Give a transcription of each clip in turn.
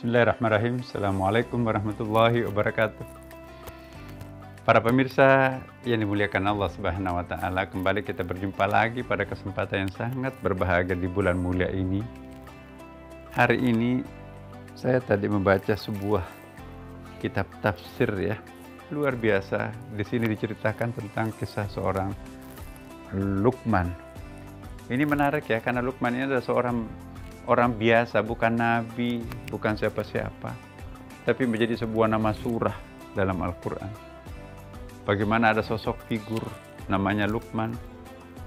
Bismillahirrahmanirrahim. Assalamualaikum warahmatullahi wabarakatuh. Para pemirsa yang dimuliakan Allah Subhanahu wa Ta'ala, kembali kita berjumpa lagi pada kesempatan yang sangat berbahagia di bulan mulia ini. Hari ini saya tadi membaca sebuah kitab tafsir ya, luar biasa. Di sini diceritakan tentang kisah seorang Luqman. Ini menarik ya, karena Luqman ini adalah seorang orang biasa, bukan nabi, bukan siapa-siapa, tapi menjadi sebuah nama surah dalam Al-Quran. Bagaimana ada sosok figur namanya Luqman,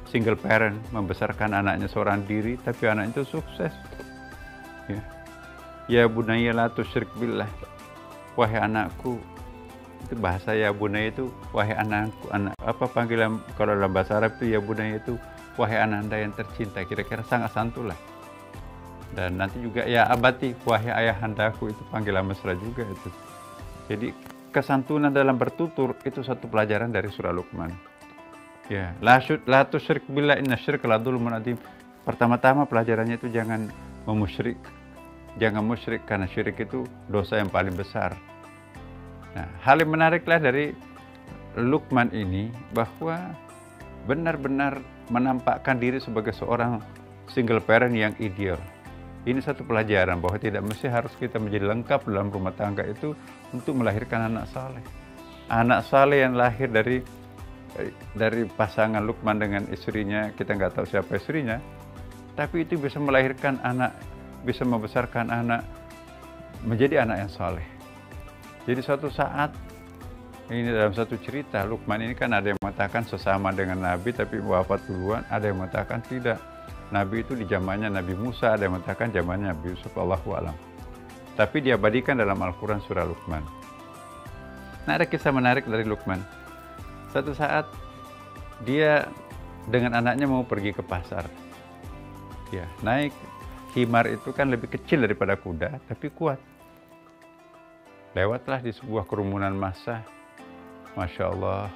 single parent, membesarkan anaknya seorang diri, tapi anak itu sukses. Ya bunayya la tusyrik billah, wahai anakku. Itu bahasa ya bunayya itu wahai anakku. Anak apa panggilan kalau dalam bahasa Arab itu ya bunayya itu wahai ananda yang tercinta, kira-kira sangat santun lah. Dan nanti juga ya abati, wahai ayahandaku, itu panggilan mesra juga itu. Jadi kesantunan dalam bertutur itu satu pelajaran dari surah Luqman. Ya, la tusyrik billah inna syirka la dzulmun adzim. Pertama-tama pelajarannya itu jangan memusyrik. Jangan musyrik, karena syirik itu dosa yang paling besar. Nah, hal yang menariklah dari Luqman ini bahwa benar-benar menampakkan diri sebagai seorang single parent yang ideal. Ini satu pelajaran bahwa tidak mesti harus kita menjadi lengkap dalam rumah tangga itu untuk melahirkan anak saleh. Anak saleh yang lahir dari pasangan Luqman dengan istrinya, kita nggak tahu siapa istrinya, tapi itu bisa melahirkan anak, bisa membesarkan anak menjadi anak yang saleh. Jadi suatu saat, ini dalam satu cerita, Luqman ini kan ada yang mengatakan sesama dengan Nabi tapi wafat duluan, ada yang mengatakan tidak. Nabi itu di zamannya Nabi Musa, ada yang mengatakan zamannya Nabi Yusuf, Allahu a'lam. Tapi diabadikan dalam Al-Quran surah Luqman. Nah, ada kisah menarik dari Luqman. Satu saat dia dengan anaknya mau pergi ke pasar. Ya, naik himar itu kan lebih kecil daripada kuda, tapi kuat. Lewatlah di sebuah kerumunan massa. Masya Allah,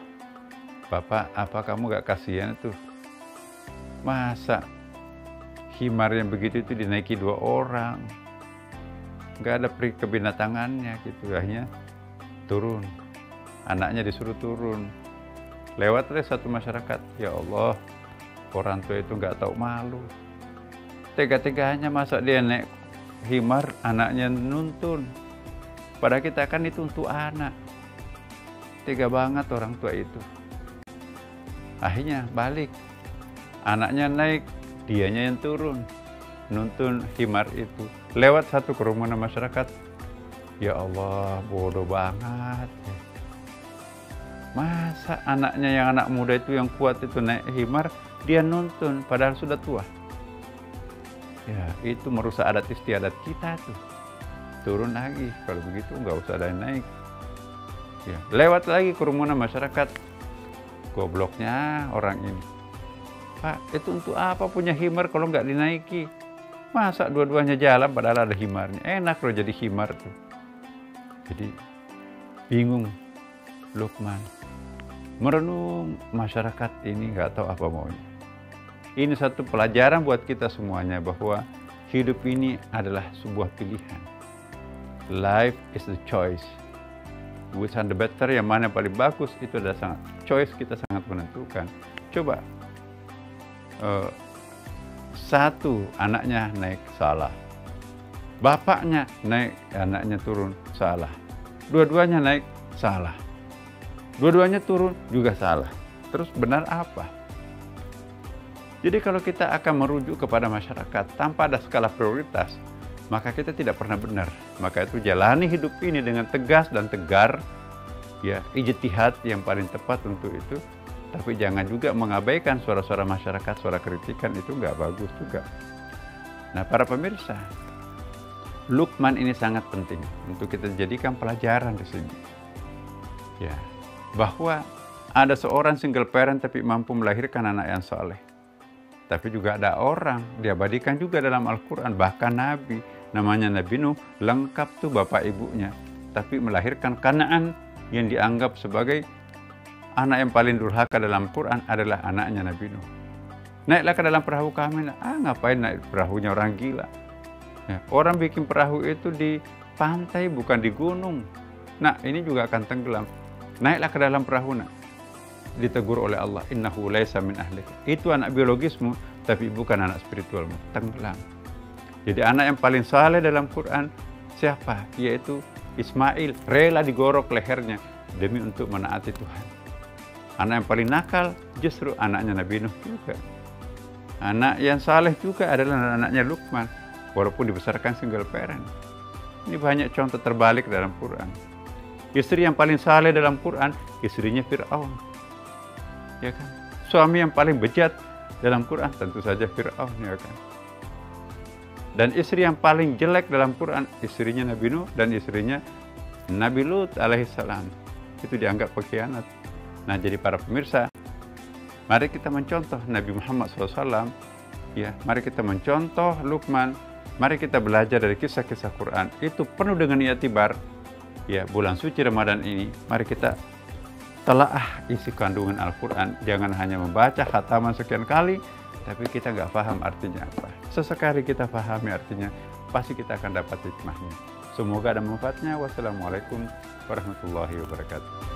Bapak, apa kamu gak kasihan tuh? Masa himar yang begitu itu dinaiki 2 orang, nggak ada peri kebinatangannya gitu. Akhirnya turun, anaknya disuruh turun. Lewatlah satu masyarakat, ya Allah, orang tua itu nggak tahu malu, tega-teganya masa dia naik himar, anaknya nuntun. Padahal kita kan itu untuk anak, tega banget orang tua itu. Akhirnya balik, anaknya naik, dianya yang turun, nuntun himar itu. Lewat satu kerumunan masyarakat, ya Allah, bodoh banget. Masa anaknya yang anak muda itu yang kuat itu naik himar, dia nuntun, padahal sudah tua. Ya, itu merusak adat istiadat kita tuh. Turun lagi, kalau begitu nggak usah ada yang naik. Ya, lewat lagi kerumunan masyarakat, gobloknya orang ini. Pak, itu untuk apa punya himar kalau nggak dinaiki? Masa dua-duanya jalan padahal ada himarnya? Enak loh jadi himar tuh. Jadi bingung Luqman. Merenung, masyarakat ini nggak tahu apa maunya. Ini satu pelajaran buat kita semuanya bahwa hidup ini adalah sebuah pilihan. Life is the choice. Which one the better, yang mana yang paling bagus, itu adalah sangat choice, kita sangat menentukan. Coba. Satu anaknya naik salah, bapaknya naik, anaknya turun salah, dua-duanya naik salah, dua-duanya turun juga salah. Terus benar apa? Jadi kalau kita akan merujuk kepada masyarakat tanpa ada skala prioritas, maka kita tidak pernah benar. Maka itu jalani hidup ini dengan tegas dan tegar, ya, ijtihad yang paling tepat untuk itu. Tapi jangan juga mengabaikan suara-suara masyarakat, suara kritikan, itu nggak bagus juga. Nah, para pemirsa, Luqman ini sangat penting untuk kita jadikan pelajaran di sini. Ya, bahwa ada seorang single parent tapi mampu melahirkan anak yang saleh. Tapi juga ada orang diabadikan juga dalam Al-Quran, bahkan Nabi, namanya Nabi Nuh, lengkap tuh bapak ibunya, tapi melahirkan Kanaan yang dianggap sebagai anak yang paling durhaka dalam Quran adalah anaknya Nabi Nuh. Naiklah ke dalam perahu kami. Ngapain naik perahunya orang gila? Ya, orang bikin perahu itu di pantai, bukan di gunung. Nah, ini juga akan tenggelam. Naiklah ke dalam perahu, nak. Ditegur oleh Allah, innahu laisa min ahlika. Itu anak biologismu, tapi bukan anak spiritualmu. Tenggelam. Jadi anak yang paling saleh dalam Quran siapa? Yaitu Ismail, rela digorok lehernya demi untuk menaati Tuhan. Anak yang paling nakal justru anaknya Nabi Nuh juga. Anak yang saleh juga adalah anaknya Luqman, walaupun dibesarkan single parent. Ini banyak contoh terbalik dalam Quran. Istri yang paling saleh dalam Quran, istrinya Fir'aun. Ya kan? Suami yang paling bejat dalam Quran tentu saja Fir'aun, ya kan? Dan istri yang paling jelek dalam Quran, istrinya Nabi Nuh dan istrinya Nabi Lut alaihissalam. Itu dianggap pengkhianat. Nah, jadi para pemirsa, mari kita mencontoh Nabi Muhammad SAW. Ya, mari kita mencontoh Luqman. Mari kita belajar dari kisah-kisah Quran. Itu penuh dengan i'tibar. Ya, bulan suci Ramadan ini, mari kita telaah isi kandungan Al-Quran. Jangan hanya membaca khataman sekian kali, tapi kita nggak paham artinya apa. Sesekali kita pahami artinya, pasti kita akan dapat hikmahnya. Semoga ada manfaatnya. Wassalamualaikum warahmatullahi wabarakatuh.